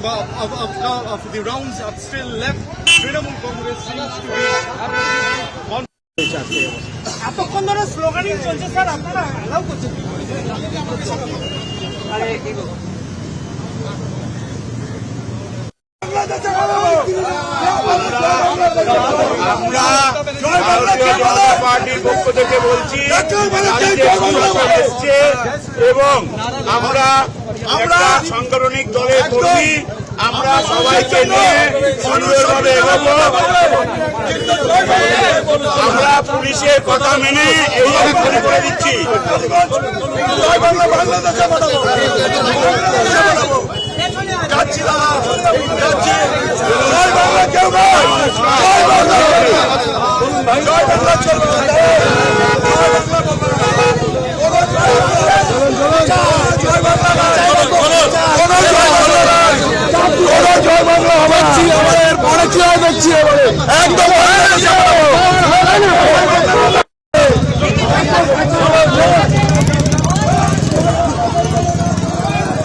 of the rounds are still left. Trinamool Congress seems to be এতক্ষণ ধরে sloganing চলছে sir, আপনারা allow করছেন? আমরা ভারতীয় জনতা পার্টির পক্ষ থেকে বলছি, এসছে এবং আমরা একটা সাংগঠনিক দলের কর্মী, আমরা সবাইকে নিয়ে সুন্দরভাবে এগোবো। আমরা পুলিশের কথা মেনে এই জায়গা করে দিচ্ছি। একদম